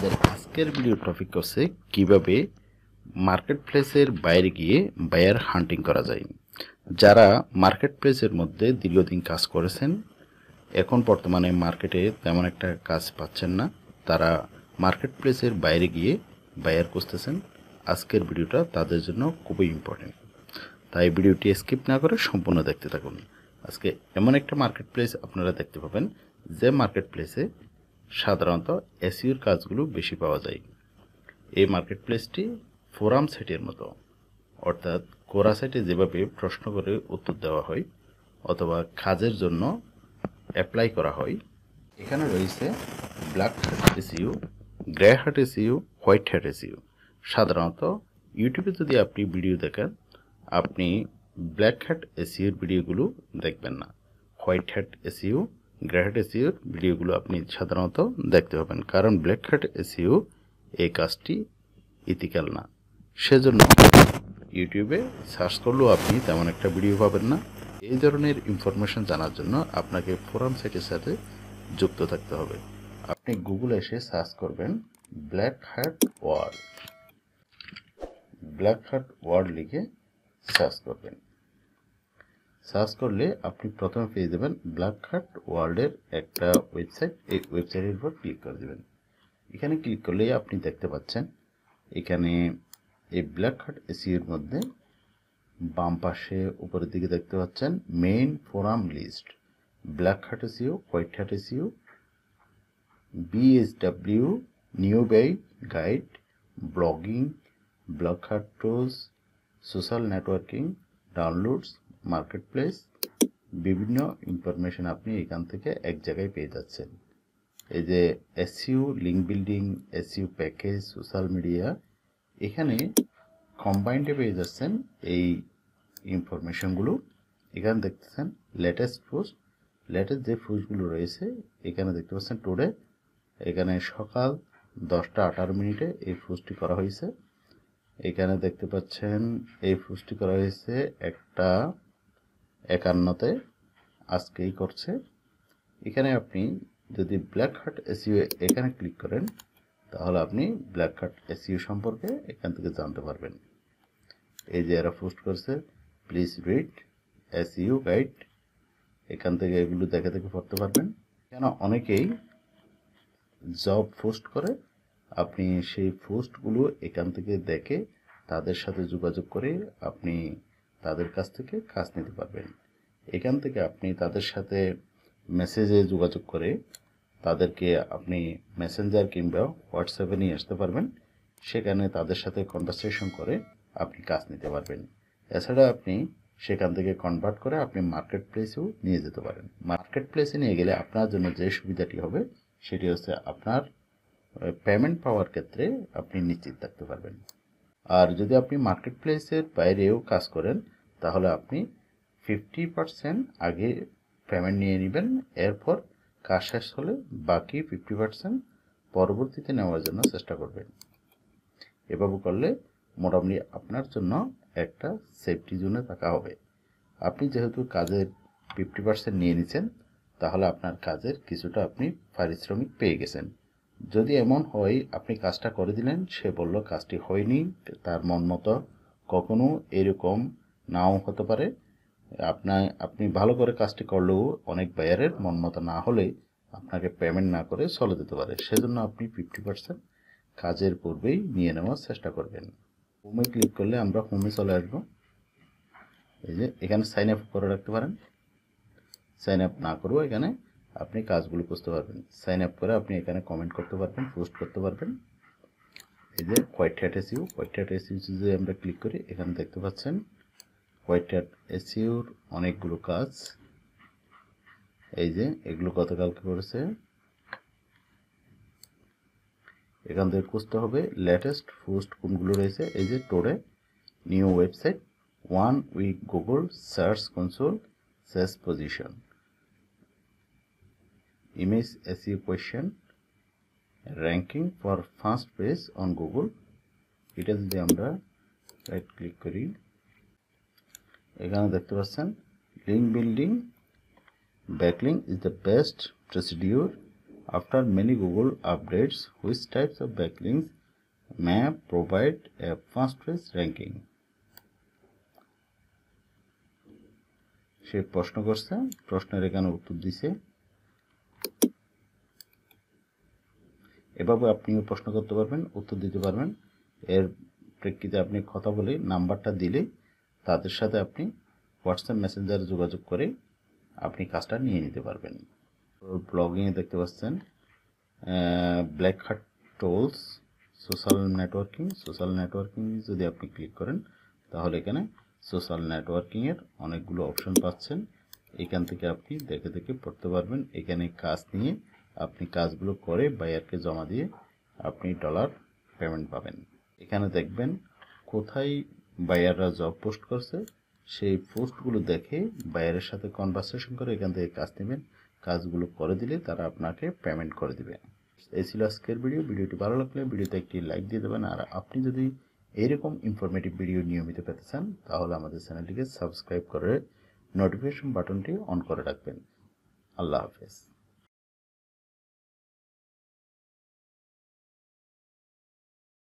আমাদের আজকের video topic হচ্ছে কিভাবে মার্কেট প্লেসের বাইরে গিয়ে বায়ার হান্টিং করা যায়। যারা মার্কেট প্লেসের মধ্যে দীর্ঘদিন কাজ করেছেন, এখন বর্তমানে মার্কেটে তেমন একটা কাজ পাচ্ছেন না, তারা মার্কেট প্লেসের বাইরে গিয়ে বায়ার খুঁজতেছেন। আজকের ভিডিওটা তাদের জন্য খুবই ইম্পর্টেন্ট, তাই ভিডিওটি স্কিপ না করে সম্পূর্ণ দেখতে থাকুন। আজকে এমন একটা মার্কেট প্লেস আপনারা দেখতে পাবেন যে মার্কেট প্লেসে সাধারণত এসইওর কাজগুলো বেশি পাওয়া যায়। এই মার্কেট প্লেসটি ফোরাম সাইটের মতো, অর্থাৎ কোরা সাইটে যেভাবে প্রশ্ন করে উত্তর দেওয়া হয় অথবা কাজের জন্য অ্যাপ্লাই করা হয়, এখানে রয়েছে black hat SEO, grey hat SEO, white hat SEO. সাধারণত ইউটিউবে যদি আপনি ভিডিও দেখেন, আপনি ব্ল্যাক হ্যাট এসইওর ভিডিওগুলো দেখবেন না। White hat SEO, grey hat এসইওর ভিডিওগুলো আপনি সাধারণত দেখতে পাবেন, কারণ ব্ল্যাক হ্যাট এসইও এই কাজটি ইথিক্যাল না। সেজন্য ইউটিউবে সার্চ করলেও আপনি তেমন একটা ভিডিও পাবেন না। এই ধরনের ইনফরমেশন জানার জন্য আপনাকে ফোরাম সাইটের সাথে যুক্ত থাকতে হবে। আপনি গুগলে এসে সার্চ করবেন black hat world, black hat world লিখে সার্চ করবেন। সার্চ করলে আপনি প্রথমে পেয়ে যাবেন ব্ল্যাক হ্যাট ওয়ার্ল্ডের একটা ওয়েবসাইট। এই ওয়েবসাইটের উপর ক্লিক করে দেবেন। এখানে ক্লিক করলেই আপনি দেখতে পাচ্ছেন এখানে এই ব্ল্যাক হ্যাট এসইওর মধ্যে বাম পাশে উপরের দিকে দেখতে পাচ্ছেন main forum list, black hat SEO, white hat SEO, BSW, newbie guide, blogging, black hat tools, social networking, downloads, marketplace, বিভিন্ন ইনফরমেশন আপনি এখান থেকে এক জায়গায় পেয়ে যাচ্ছেন। এই যে SEO, link building, SEO package, social media, এখানে কম্বাইন্ডে পেয়ে যাচ্ছেন এই ইনফরমেশনগুলো। এখানে দেখতেছেন লেটেস্ট পোস্ট, লেটেস্ট যে পোস্টগুলো রয়েছে এখানে দেখতে পাচ্ছেন টুডে, এখানে সকাল 10:18 এই পোস্টটি করা হয়েছে। এখানে দেখতে পাচ্ছেন এই পোস্টটি করা হয়েছে 1:51 আজকেই করছে। এখানে আপনি যদি ব্ল্যাক হ্যাট এসইও এখানে ক্লিক করেন তাহলে আপনি ব্ল্যাক হ্যাট এসইও সম্পর্কে এখান থেকে জানতে পারবেন। এই যে এরা পোস্ট করছে প্লিজ রিড এসইও গাইড, এখান থেকে এগুলো দেখে পড়তে পারবেন। কেন অনেকেই জব পোস্ট করে, আপনি সেই পোস্টগুলো এখান থেকে দেখে তাদের সাথে যোগাযোগ করে আপনি তাদের কাছ থেকে কাজ নিতে পারবেন। এখান থেকে আপনি তাদের সাথে মেসেজে যোগাযোগ করে তাদেরকে আপনি মেসেঞ্জার কিংবা হোয়াটসঅ্যাপে নিয়ে আসতে পারবেন। সেখানে তাদের সাথে কনভারসেশন করে আপনি কাজ নিতে পারবেন। এছাড়া আপনি সেখান থেকে কনভার্ট করে আপনি মার্কেট প্লেসেও নিয়ে যেতে পারেন। মার্কেট প্লেসে নিয়ে গেলে আপনার জন্য যে সুবিধাটি হবে সেটি হচ্ছে আপনার পেমেন্ট পাওয়ার ক্ষেত্রে আপনি নিশ্চিত থাকতে পারবেন। আর যদি আপনি মার্কেট প্লেসের বাইরেও কাজ করেন তাহলে আপনি 50% আগে পেমেন্ট নিয়ে নেবেন, এরপর কাজ শেষ হলে বাকি 50% পরবর্তীতে নেওয়ার জন্য চেষ্টা করবেন। এভাবে করলে মোটামুটি আপনার জন্য একটা সেফটি জোনে থাকা হবে। আপনি যেহেতু কাজের 50% নিয়ে নিচ্ছেন তাহলে আপনার কাজের কিছুটা আপনি পারিশ্রমিক পেয়ে গেছেন। যদি এমন হয় আপনি কাজটা করে দিলেন, সে বলল কাজটি হয়নি, তার মন মতো কখনো এরকম নাও হতে পারে। আপনি ভালো করে কাজটি করলেও অনেক বায়ারের মন মতো না হলে আপনাকে পেমেন্ট না করে চলে যেতে পারে। সেজন্য আপনি 50% কাজের পূর্বেই নিয়ে নেওয়ার চেষ্টা করবেন। হোমে ক্লিক করলে আমরা হোমে চলে আসবো। এই যে এখানে সাইন আপ করে রাখতে পারেন, সাইন আপ না করেও এখানে আপনি কাজগুলো বুঝতে পারবেন। সাইন আপ করে আপনি এখানে কমেন্ট করতে পারবেন, পোস্ট করতে পারবেন। এই যে white hat SEO, white hat SEO যদি আমরা ক্লিক করি এখানে দেখতে পাচ্ছেন হোয়াইট হ্যাট এসইওর অনেকগুলো কাজ। এই যে এগুলো গতকালকে করেছে, এখান থেকে খুঁজতে হবে লেটেস্ট পোস্ট কোনগুলো রয়েছে। এই যে today, new website, 1 week Google search console, সেস position, image SEO question, ranking for first page on Google. এটা যদি আমরা রাইট ক্লিক করি এখানে দেখতে পাচ্ছেন link building, backlink is the best procedure After many Google updates, which types of backlinks may provide a fast page ranking? সে প্রশ্ন করছে, প্রশ্নের এখানে উত্তর দিছে। এভাবে আপনিও প্রশ্ন করতে পারবেন, উত্তর দিতে পারবেন। এর প্রেক্ষিতে আপনি কথা বলে নাম্বারটা দিলে তাদের সাথে আপনি হোয়াটসঅ্যাপ মেসেঞ্জারে যোগাযোগ করে আপনি কাজটা নিয়ে নিতে পারবেন। ব্লগিংয়ে দেখতে পাচ্ছেন ব্ল্যাক হাট টুলস, সোশ্যাল নেটওয়ার্কিং যদি আপনি ক্লিক করেন তাহলে এখানে সোশ্যাল নেটওয়ার্কিংয়ের অনেকগুলো অপশন পাচ্ছেন। এখান থেকে আপনি দেখে দেখে পড়তে পারবেন। এখানে কাজ নিয়ে আপনি কাজগুলো করে বায়ারকে জমা দিয়ে আপনি ডলার পেমেন্ট পাবেন। এখানে দেখবেন কোথায় বায়াররা জব পোস্ট করছে, সেই পোস্টগুলো দেখে বায়ারের সাথে কনভারসেশন করে এখান থেকে কাজ নেবেন। কাজগুলো করে দিলে তারা আপনাকে পেমেন্ট করে দিবে। এই ছিল আজকের ভিডিওটি ভালো লাগলে ভিডিওতে একটি লাইক দিয়ে দেবেন। আর আপনি যদি এইরকম ইনফরমেটিভ ভিডিও নিয়মিত পেতে চান তাহলে আমাদের চ্যানেলটিকে সাবস্ক্রাইব করে নোটিফিকেশন বাটনটি অন করে রাখবেন। আল্লাহ হাফেজ।